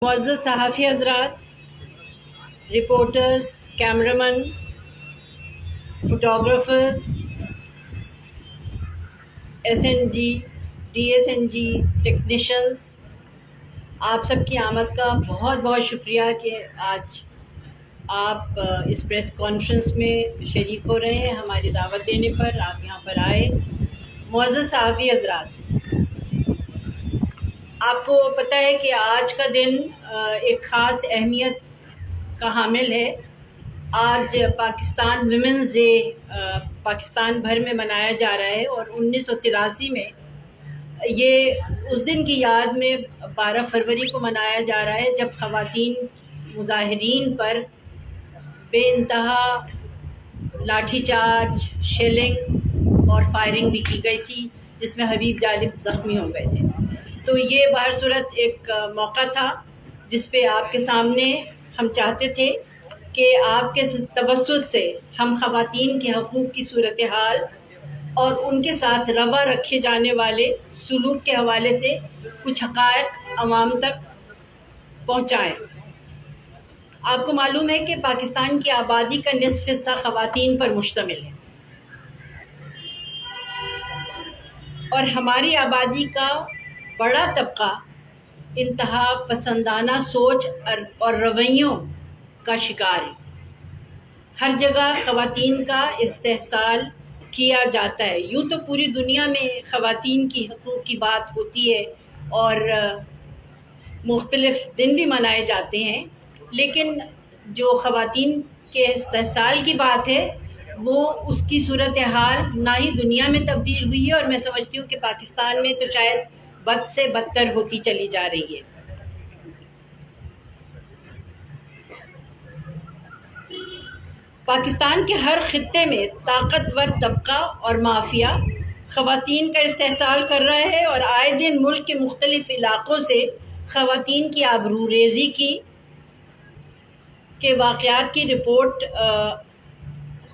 معزز صحافی حضرات، reporters, cameramen, photographers, S N G, D S N G technicians, آپ سب کی آمد کا بہت بہت شکریہ کہ آج آپ اس پریس کانفرنس میں شریک ہو رہے ہیں۔ ہماری دعوت دینے پر آپ یہاں پر آئے۔ معزز صحافی حضرات، آپ کو پتہ ہے کہ آج کا دن ایک خاص اہمیت کا حامل ہے۔ آج پاکستان ویمنز ڈے پاکستان بھر میں منایا جا رہا ہے، اور 1983 میں یہ اس دن کی یاد میں 12 فروری کو منایا جا رہا ہے جب خواتین مظاہرین پر بے انتہا لاٹھی چارج، شیلنگ اور فائرنگ بھی کی گئی تھی، جس میں حبیب جالب زخمی ہو گئے تھے۔ تو یہ بہرصورت ایک موقع تھا جس پہ آپ کے سامنے ہم چاہتے تھے کہ آپ کے توسط سے ہم خواتین کے حقوق کی صورتحال اور ان کے ساتھ روا رکھے جانے والے سلوک کے حوالے سے کچھ حقائق عوام تک پہنچائیں۔ آپ کو معلوم ہے کہ پاکستان کی آبادی کا نصف حصہ خواتین پر مشتمل ہے، اور ہماری آبادی کا بڑا طبقہ انتہا پسندانہ سوچ اور رویوں کا شکار ہے۔ ہر جگہ خواتین کا استحصال کیا جاتا ہے۔ یوں تو پوری دنیا میں خواتین کی حقوق کی بات ہوتی ہے اور مختلف دن بھی منائے جاتے ہیں، لیکن جو خواتین کے استحصال کی بات ہے وہ اس کی صورتحال نہ ہی دنیا میں تبدیل ہوئی ہے، اور میں سمجھتی ہوں کہ پاکستان میں تو شاید بد سے بدتر ہوتی چلی جا رہی ہے۔ پاکستان کے ہر خطے میں طاقتور طبقہ اور مافیا خواتین کا استحصال کر رہا ہے، اور آئے دن ملک کے مختلف علاقوں سے خواتین کی آبروریزی کے واقعات کی رپورٹ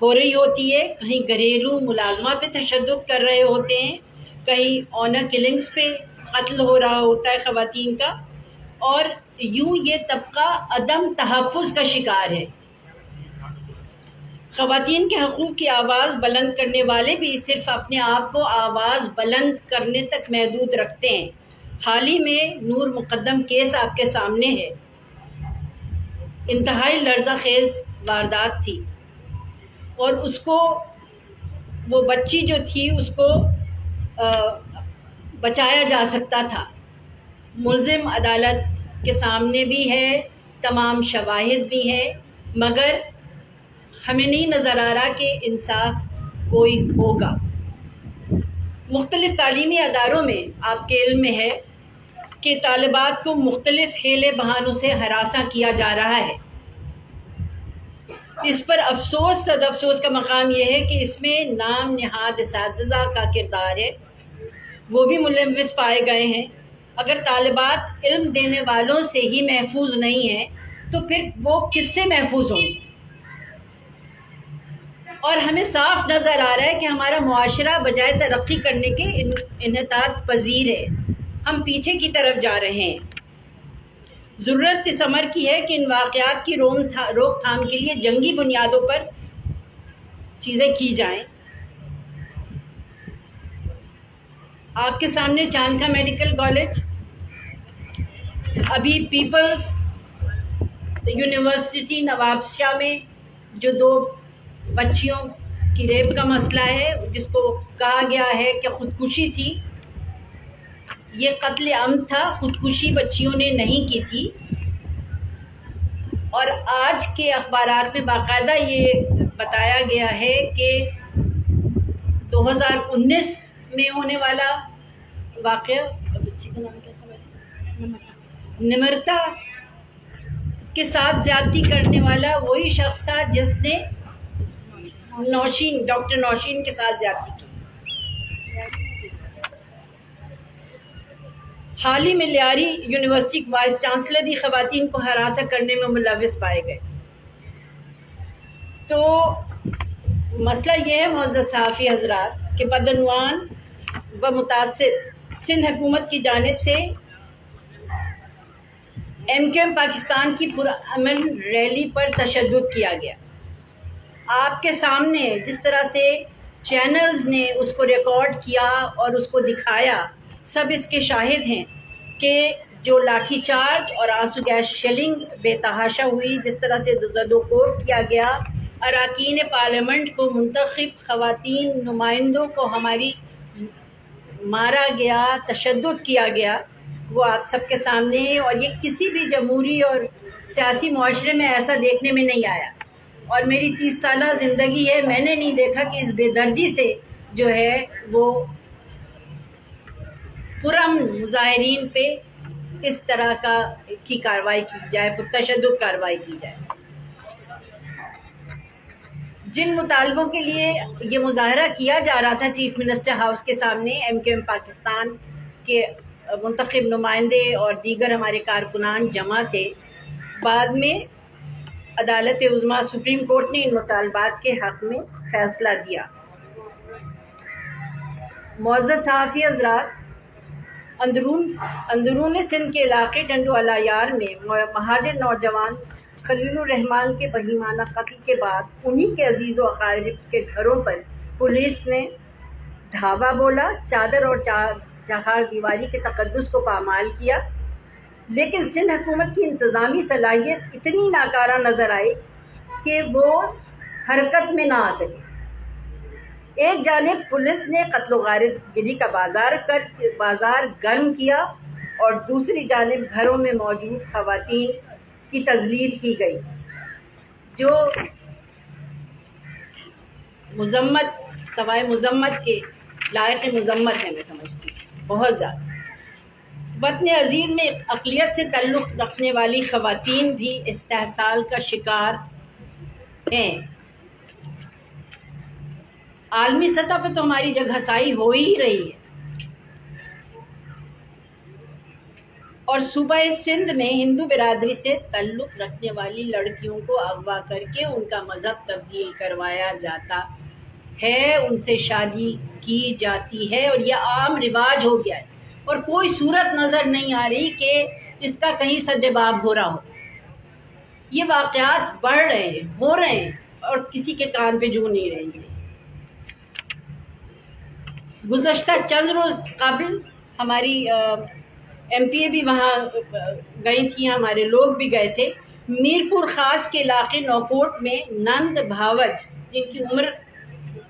ہو رہی ہوتی ہے۔ کہیں گھریلو ملازمہ پہ تشدد کر رہے ہوتے ہیں، کہیں آنر کلنگز پہ قتل ہو رہا ہوتا ہے خواتین کا، اور یوں یہ طبقہ عدم تحفظ کا شکار ہے۔ خواتین کے حقوق کی آواز بلند کرنے والے بھی صرف اپنے آپ کو آواز بلند کرنے تک محدود رکھتے ہیں۔ حال ہی میں نور مقدم کیس آپ کے سامنے ہے۔ انتہائی لرزہ خیز واردات تھی، اور اس کو وہ بچی جو تھی اس کو بچایا جا سکتا تھا۔ ملزم عدالت کے سامنے بھی ہے، تمام شواہد بھی ہیں، مگر ہمیں نہیں نظر آ رہا کہ انصاف کوئی ہوگا۔ مختلف تعلیمی اداروں میں آپ کے علم میں ہے کہ طالبات کو مختلف ہیلے بہانوں سے ہراساں کیا جا رہا ہے۔ اس پر افسوس صد افسوس کا مقام یہ ہے کہ اس میں نام نہاد اساتذہ کا کردار ہے، وہ بھی ملوث پائے گئے ہیں۔ اگر طالبات علم دینے والوں سے ہی محفوظ نہیں ہیں تو پھر وہ کس سے محفوظ ہوں گے؟ اور ہمیں صاف نظر آ رہا ہے کہ ہمارا معاشرہ بجائے ترقی کرنے کے انحطاط پذیر ہے، ہم پیچھے کی طرف جا رہے ہیں۔ ضرورت اس امر کی ہے کہ ان واقعات کی روک تھام کے لیے جنگی بنیادوں پر چیزیں کی جائیں۔ آپ کے سامنے چانکہ میڈیکل کالج، ابھی پیپلز یونیورسٹی نواب شاہ میں جو 2 بچیوں کی ریپ کا مسئلہ ہے، جس کو کہا گیا ہے کہ خودکشی تھی، یہ قتل عمد تھا، خودکشی بچیوں نے نہیں کی تھی۔ اور آج کے اخبارات میں باقاعدہ یہ بتایا گیا ہے کہ 2019 میں ہونے والا واقعہ، بچی کا نام کیا تھا، نمرتا کے ساتھ زیادتی کرنے والا وہی شخص تھا جس نے ڈاکٹر نوشین کے ساتھ زیادتی کی۔ حال ہی میں لیاری یونیورسٹی کے وائس چانسلر بھی خواتین کو ہراساں کرنے میں ملوث پائے گئے۔ تو مسئلہ یہ ہے معزز صحافی حضرات کہ بدعنوان و متاثر سندھ حکومت کی جانب سے MQM پاکستان کی پرامن ریلی پر تشدد کیا گیا. آپ کے سامنے جس طرح سے چینلز نے اس کو ریکارڈ کیا اور اس کو دکھایا، سب اس کے شاہد ہیں کہ جو لاٹھی چارج اور آنسو گیس شیلنگ بے تحاشا ہوئی، جس طرح سے زد و کوب کیا گیا، اراکین پارلیمنٹ کو، منتخب خواتین نمائندوں کو ہماری مارا گیا، تشدد کیا گیا، وہ آپ سب کے سامنے ہے. اور یہ کسی بھی جمہوری اور سیاسی معاشرے میں ایسا دیکھنے میں نہیں آیا. اور میری 30 سالہ زندگی ہے، میں نے نہیں دیکھا کہ اس بے دردی سے جو ہے وہ پرامن مظاہرین پہ اس طرح کی کارروائی کی جائے، تشدد کارروائی کی جائے. جن مطالبوں کے لیے یہ مظاہرہ کیا جا رہا تھا چیف منسٹر ہاؤس کے سامنے، MQM پاکستان کے منتخب نمائندے اور دیگر ہمارے کارکنان جمع تھے، بعد میں عدالت عظمیٰ سپریم کورٹ نے ان مطالبات کے حق میں فیصلہ دیا. معزز صحافی حضرات، اندرون سندھ کے علاقے ڈنڈو یار میں مہاجر نوجوان خلیل الرحمان کے بہیمانہ قتل کے بعد انہی کے عزیز و اقارب کے گھروں پر پولیس نے دھاوا بولا، چادر اور چہار دیواری کے تقدس کو پامال کیا. لیکن سندھ حکومت کی انتظامی صلاحیت اتنی ناکارہ نظر آئی کہ وہ حرکت میں نہ آ سکی. ایک جانب پولیس نے قتل و غارت گری کا بازار گرم کیا اور دوسری جانب گھروں میں موجود خواتین کی تذلیل کی گئی، جو سوائے مذمت کے لائق مذمت ہے. میں سمجھتی ہوں بہت زیادہ. وطن عزیز میں اقلیت سے تعلق رکھنے والی خواتین بھی استحصال کا شکار ہیں. عالمی سطح پہ تو ہماری جگہ سائی ہو ہی رہی ہے، اور صوبہ سندھ میں ہندو برادری سے تعلق رکھنے والی لڑکیوں کو اغوا کر کے ان کا مذہب تبدیل کروایا جاتا ہے، ان سے شادی کی جاتی ہے، اور یہ عام رواج ہو گیا ہے. اور کوئی صورت نظر نہیں آ رہی کہ اس کا کہیں سد باب ہو رہا ہو. یہ واقعات بڑھ رہے ہیں، ہو رہے ہیں، اور کسی کے کان پہ جو نہیں رہیں گے. گزشتہ چند روز قبل ہماری MPA بھی وہاں گئی تھیں، ہمارے لوگ بھی گئے تھے. میرپور خاص کے علاقے نوکوٹ میں نند بھاوج، جن کی عمر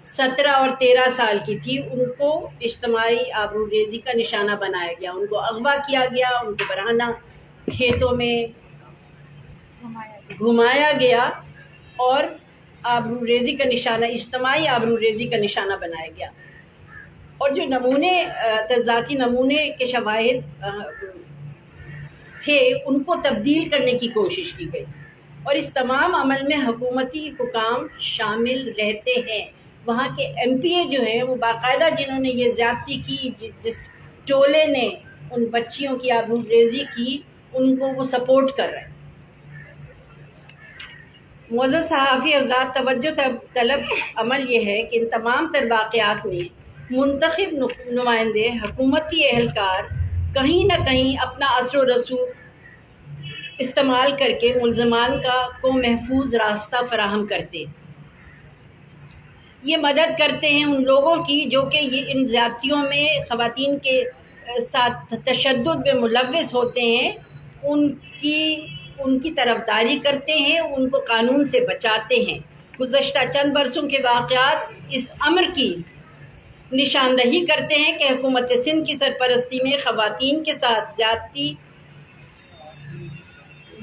17 اور 13 سال کی تھی، ان کو اجتماعی آبروریزی کا نشانہ بنایا گیا. ان کو اغوا کیا گیا، ان کو برہنہ کھیتوں میں گھمایا گیا اور آبروریزی کا نشانہ، اجتماعی آبروریزی کا نشانہ بنایا گیا. اور جو نمونے، ذاتی نمونے کے شواہد تھے، ان کو تبدیل کرنے کی کوشش کی گئی. اور اس تمام عمل میں حکومتی حکام شامل رہتے ہیں. وہاں کے MPA جو ہیں، وہ باقاعدہ جنہوں نے یہ زیادتی کی، جس ٹولے نے ان بچیوں کی آبروریزی کی، ان کو وہ سپورٹ کر رہے ہیں. معزز صحافی حضرات، توجہ طلب عمل یہ ہے کہ ان تمام تر واقعات میں منتخب نمائندے، حکومتی اہلکار کہیں نہ کہیں اپنا اثر و رسوخ استعمال کر کے ملزمان کو محفوظ راستہ فراہم کرتے ہیں. یہ مدد کرتے ہیں ان لوگوں کی جو کہ یہ ان زیادتیوں میں، خواتین کے ساتھ تشدد میں ملوث ہوتے ہیں، ان کی طرفداری کرتے ہیں، ان کو قانون سے بچاتے ہیں. گزشتہ چند برسوں کے واقعات اس امر کی نشاندہی کرتے ہیں کہ حکومت سندھ کی سرپرستی میں خواتین کے ساتھ زیادتی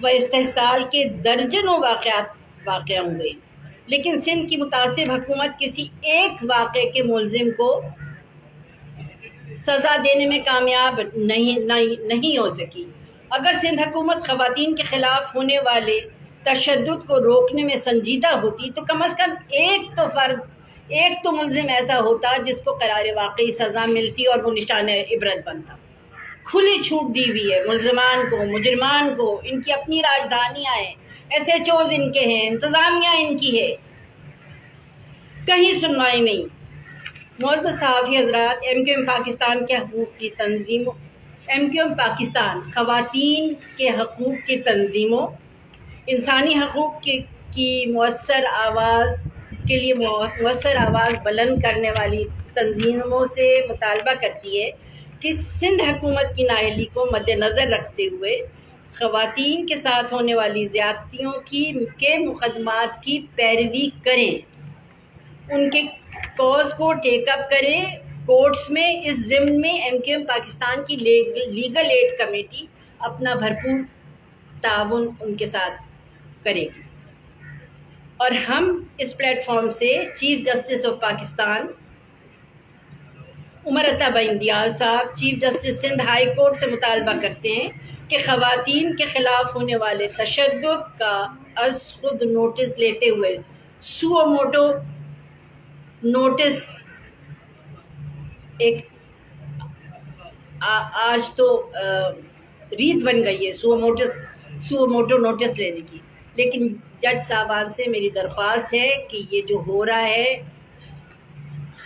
و استحصال کے درجنوں واقعات واقع ہوئے، لیکن سندھ کی متعصب حکومت کسی ایک واقعے کے ملزم کو سزا دینے میں کامیاب نہیں ہو سکی. اگر سندھ حکومت خواتین کے خلاف ہونے والے تشدد کو روکنے میں سنجیدہ ہوتی تو کم از کم ایک تو ملزم ایسا ہوتا جس کو قرار واقعی سزا ملتی اور وہ نشان عبرت بنتا. کھلی چھوٹ دی ہوئی ہے ملزمان کو، مجرمان کو. ان کی اپنی راجدھانیاں ہیں، SHOs ان کے ہیں، انتظامیہ ان کی ہے، کہیں سنوائی نہیں. معزز صحافی حضرات، MQM پاکستان کے حقوق کی تنظیم MQM پاکستان خواتین کے حقوق کی تنظیموں، انسانی حقوق کی مؤثر آواز کے لیے مؤثر آواز بلند کرنے والی تنظیموں سے مطالبہ کرتی ہے کہ سندھ حکومت کی نااہلی کو مد نظر رکھتے ہوئے خواتین کے ساتھ ہونے والی زیادتیوں کے مقدمات کی پیروی کریں، ان کے کاز کو ٹیک اپ کریں کورٹس میں۔ اس ضمن میں MQM پاکستان کی لیگل ایڈ کمیٹی اپنا بھرپور تعاون ان کے ساتھ کرے گی، اور ہم اس پلیٹ فارم سے chief justice of Pakistan Umar Ata Bandial صاحب، chief justice Sindh high court سے مطالبہ کرتے ہیں کہ خواتین کے خلاف ہونے والے تشدد کا از خود نوٹس لیتے ہوئے سو موٹو نوٹس ایک آج تو ریت بن گئی ہے سو موٹو نوٹس لینے کی، لیکن جج صاحبان سے میری درخواست ہے کہ یہ جو ہو رہا ہے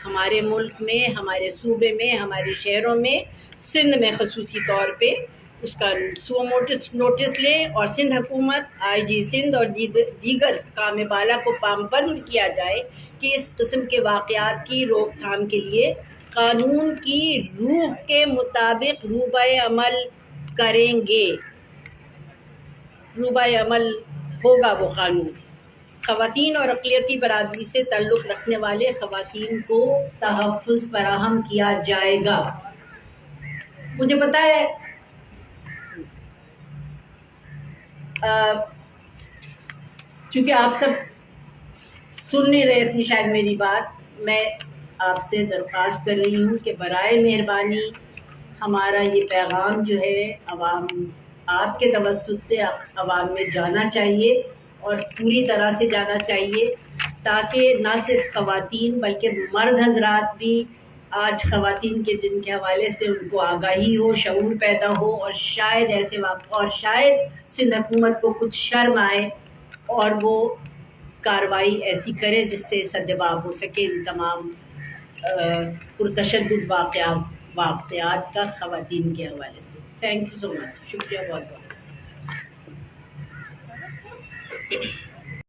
ہمارے ملک میں، ہمارے صوبے میں، ہمارے شہروں میں، سندھ میں خصوصی طور پہ اس کا سو نوٹس لیں، اور سندھ حکومت، IG سندھ اور دیگر حکام بالا کو پامبند کیا جائے کہ اس قسم کے واقعات کی روک تھام کے لیے قانون کی روح کے مطابق روبہ عمل کریں گے، روبہ عمل ہوگا وہ قانون۔ خواتین اور اقلیتی برادری سے تعلق رکھنے والے خواتین کو تحفظ فراہم کیا جائے گا۔ مجھے پتا ہے چونکہ آپ سب سن نہیں رہے تھے شاید میری بات، میں آپ سے درخواست کر رہی ہوں کہ برائے مہربانی ہمارا یہ پیغام جو ہے عوام آپ کے توسط سے عوام میں جانا چاہیے، اور پوری طرح سے جانا چاہیے، تاکہ نہ صرف خواتین بلکہ مرد حضرات بھی آج خواتین کے دن کے حوالے سے ان کو آگاہی ہو، شعور پیدا ہو، اور شاید ایسے اور شاید سندھ حکومت کو کچھ شرم آئے اور وہ کارروائی ایسی کرے جس سے سدباب ہو سکے ان تمام پرتشدد واقعات کا خواتین کے حوالے سے۔ تھینک یو سو مچ، شکریہ بہت بہت۔